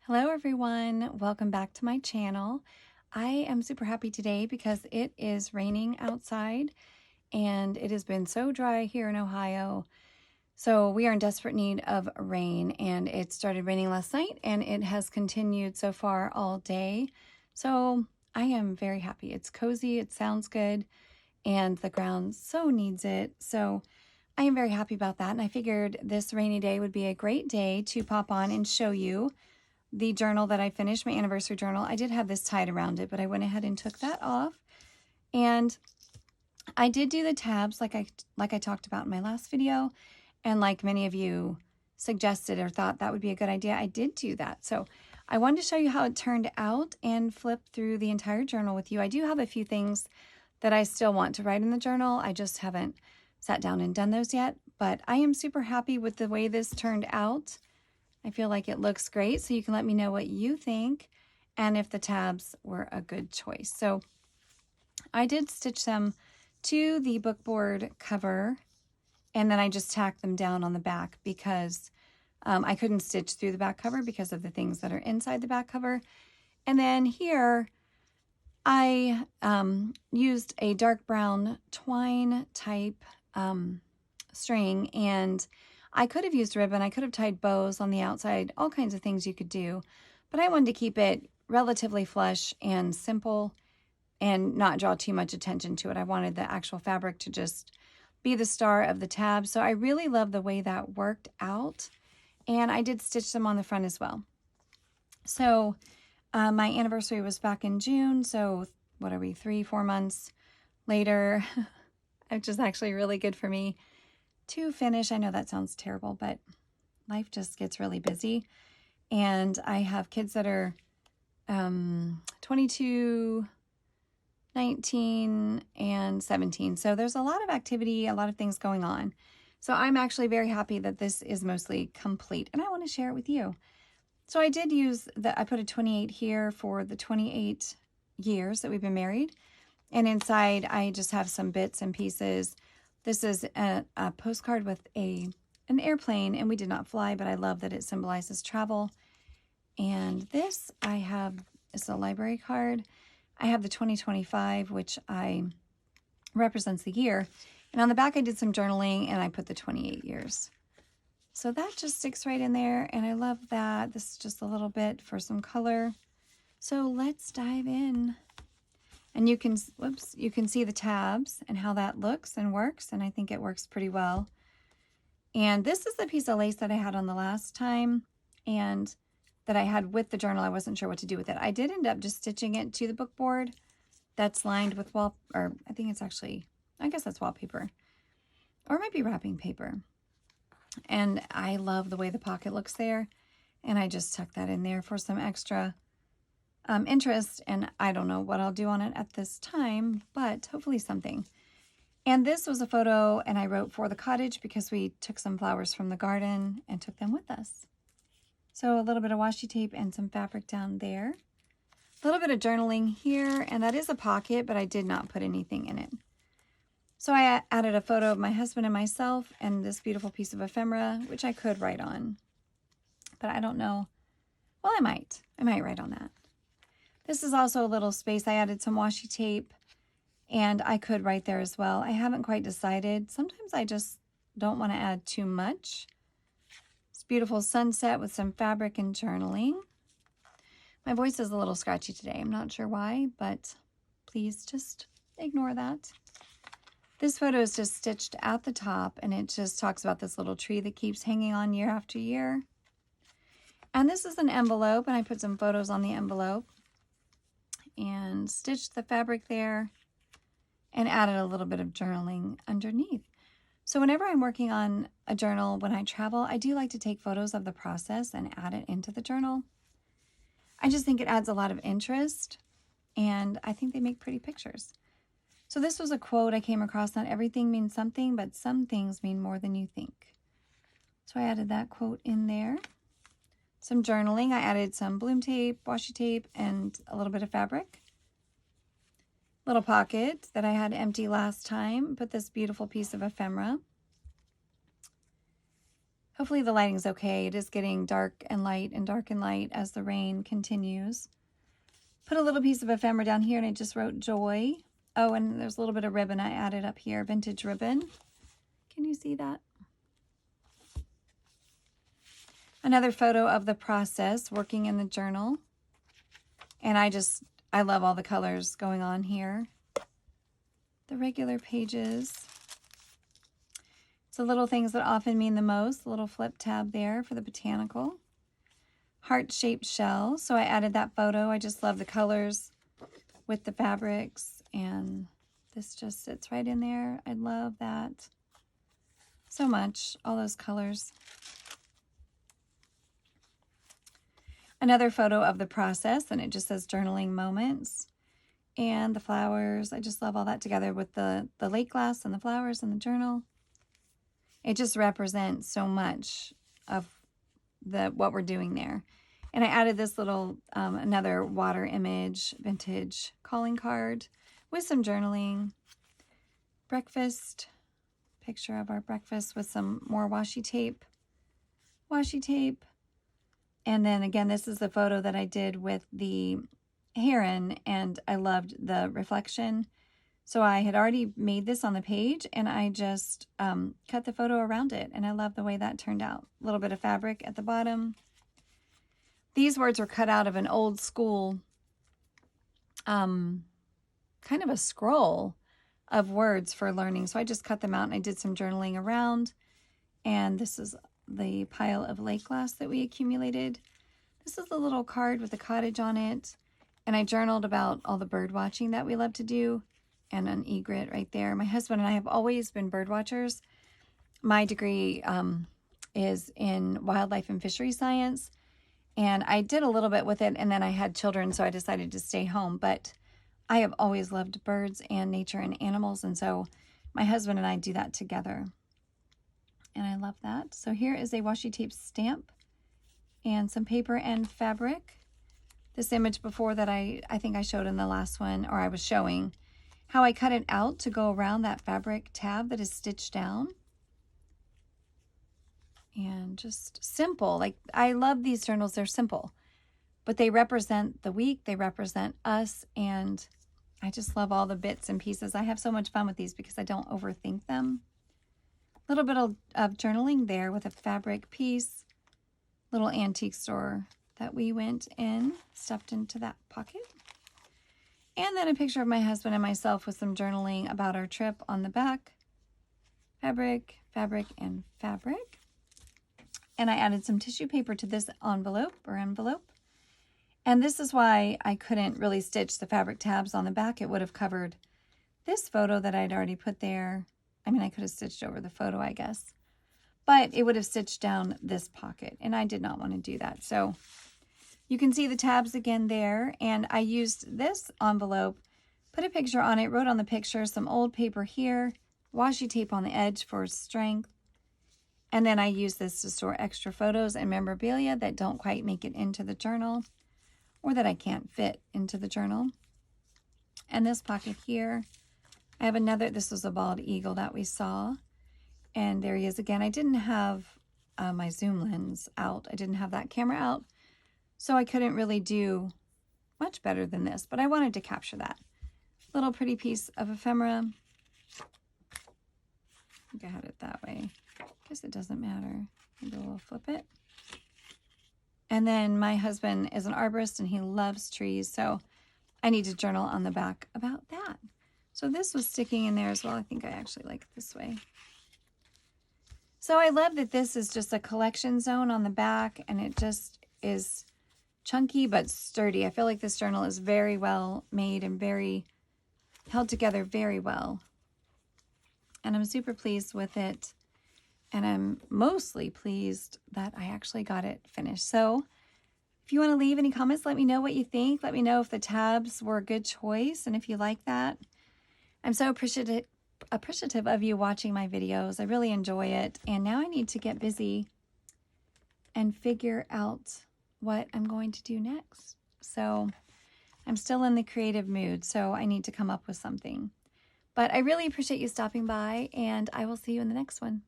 Hello everyone, welcome back to my channel. I am super happy today because it is raining outside and it has been so dry here in Ohio. So we are in desperate need of rain, and it started raining last night and it has continued so far all day. So I am very happy. It's cozy, it sounds good, and the ground so needs it. So I am very happy about that, and I figured this rainy day would be a great day to pop on and show you the journal that I finished, my anniversary journal. I did have this tied around it, but I went ahead and took that off. And I did do the tabs like I talked about in my last video, and like many of you suggested or thought that would be a good idea, I did do that. So I wanted to show you how it turned out and flip through the entire journal with you. I do have a few things that I still want to write in the journal. I just haven't sat down and done those yet, but I am super happy with the way this turned out. I feel like it looks great, so you can let me know what you think and if the tabs were a good choice. So I did stitch them to the bookboard cover, and then I just tacked them down on the back because I couldn't stitch through the back cover because of the things that are inside the back cover. And then here I used a dark brown twine type string, and I could have used ribbon. I could have tied bows on the outside, all kinds of things you could do, but I wanted to keep it relatively flush and simple and not draw too much attention to it. I wanted the actual fabric to just be the star of the tab. So I really love the way that worked out, and I did stitch them on the front as well. So my anniversary was back in June, so what are we, 3-4 months later, which is actually really good for me to finish. I know that sounds terrible, but life just gets really busy. And I have kids that are 22, 19, and 17. So there's a lot of activity, a lot of things going on. So I'm actually very happy that this is mostly complete, and I want to share it with you. So I did use I put a 28 here for the 28 years that we've been married. And inside I just have some bits and pieces. This is a postcard with an airplane, and we did not fly, but I love that it symbolizes travel. And this I have is a library card. I have the 2025, which represents the year. And on the back I did some journaling, and I put the 28 years. So that just sticks right in there, and I love that. This is just a little bit for some color. So let's dive in. And you can see the tabs and how that looks and works, and I think it works pretty well. And this is the piece of lace that I had on the last time, and that I had with the journal. I wasn't sure what to do with it. I did end up just stitching it to the book board that's lined with I guess that's wallpaper, or it might be wrapping paper. And I love the way the pocket looks there, and I just tucked that in there for some extra interest, and I don't know what I'll do on it at this time, but hopefully something. And this was a photo, and I wrote for the cottage because we took some flowers from the garden and took them with us. So a little bit of washi tape and some fabric down there. A little bit of journaling here, and that is a pocket, but I did not put anything in it. So I added a photo of my husband and myself and this beautiful piece of ephemera, which I could write on, but I don't know. Well, I might write on that. This is also a little space. I added some washi tape, and I could write there as well. I haven't quite decided. Sometimes I just don't want to add too much. It's beautiful sunset with some fabric and journaling. My voice is a little scratchy today. I'm not sure why, but please just ignore that. This photo is just stitched at the top, and it just talks about this little tree that keeps hanging on year after year. And this is an envelope, and I put some photos on the envelope and stitched the fabric there and added a little bit of journaling underneath. So whenever I'm working on a journal when I travel, I do like to take photos of the process and add it into the journal. I just think it adds a lot of interest, and I think they make pretty pictures. So this was a quote I came across: "Not everything means something, but some things mean more than you think." So I added that quote in there. Some journaling. I added some bloom tape, washi tape, and a little bit of fabric. Little pocket that I had empty last time. Put this beautiful piece of ephemera. Hopefully the lighting's okay. It is getting dark and light as the rain continues. Put a little piece of ephemera down here and I just wrote joy. Oh, and there's a little bit of ribbon I added up here, vintage ribbon. Can you see that? Another photo of the process, working in the journal. And I love all the colors going on here. The regular pages. It's the little things that often mean the most. A little flip tab there for the botanical. Heart-shaped shell. So I added that photo. I just love the colors with the fabrics. And this just sits right in there. I love that so much. All those colors. Another photo of the process, and it just says journaling moments. And the flowers. I just love all that together with the lake glass and the flowers and the journal. It just represents so much of what we're doing there. And I added this little, another water image, vintage calling card with some journaling. Breakfast, picture of our breakfast with some more washi tape. And then again, this is the photo that I did with the heron, and I loved the reflection. So I had already made this on the page, and I just cut the photo around it, and I love the way that turned out. A little bit of fabric at the bottom. These words were cut out of an old school, kind of a scroll of words for learning. So I just cut them out, and I did some journaling around. And this is the pile of lake glass that we accumulated. This is a little card with a cottage on it. And I journaled about all the bird watching that we love to do. And an egret right there. My husband and I have always been bird watchers. My degree is in wildlife and fishery science. And I did a little bit with it, and then I had children, so I decided to stay home. But I have always loved birds and nature and animals, and so my husband and I do that together. And I love that. So here is a washi tape stamp and some paper and fabric. This image before that I think I showed in the last one, or I was showing how I cut it out to go around that fabric tab that is stitched down. And just simple. Like, I love these journals. They're simple, but they represent the week. They represent us. And I just love all the bits and pieces. I have so much fun with these because I don't overthink them. A little bit of journaling there with a fabric piece. Little antique store that we went in, stuffed into that pocket. And then a picture of my husband and myself with some journaling about our trip on the back. Fabric, fabric, and fabric. And I added some tissue paper to this envelope. And this is why I couldn't really stitch the fabric tabs on the back. It would have covered this photo that I'd already put there. I mean, I could have stitched over the photo, I guess. But it would have stitched down this pocket. And I did not want to do that. So you can see the tabs again there. And I used this envelope, put a picture on it, wrote on the picture some old paper here, washi tape on the edge for strength. And then I use this to store extra photos and memorabilia that don't quite make it into the journal, or that I can't fit into the journal. And this pocket here, I have another, this was a bald eagle that we saw. And there he is again. I didn't have my zoom lens out. I didn't have that camera out. So I couldn't really do much better than this, but I wanted to capture that. Little pretty piece of ephemera. I think I had it that way. Guess it doesn't matter. Maybe we'll flip it. And then my husband is an arborist and he loves trees, so I need to journal on the back about that. So this was sticking in there as well. I think I actually like it this way. So I love that this is just a collection zone on the back, and it just is chunky but sturdy. I feel like this journal is very well made and very held together very well. And I'm super pleased with it. And I'm mostly pleased that I actually got it finished. So if you want to leave any comments, let me know what you think. Let me know if the tabs were a good choice and if you like that. I'm so appreciative of you watching my videos. I really enjoy it. And now I need to get busy and figure out what I'm going to do next. So I'm still in the creative mood, so I need to come up with something. But I really appreciate you stopping by, and I will see you in the next one.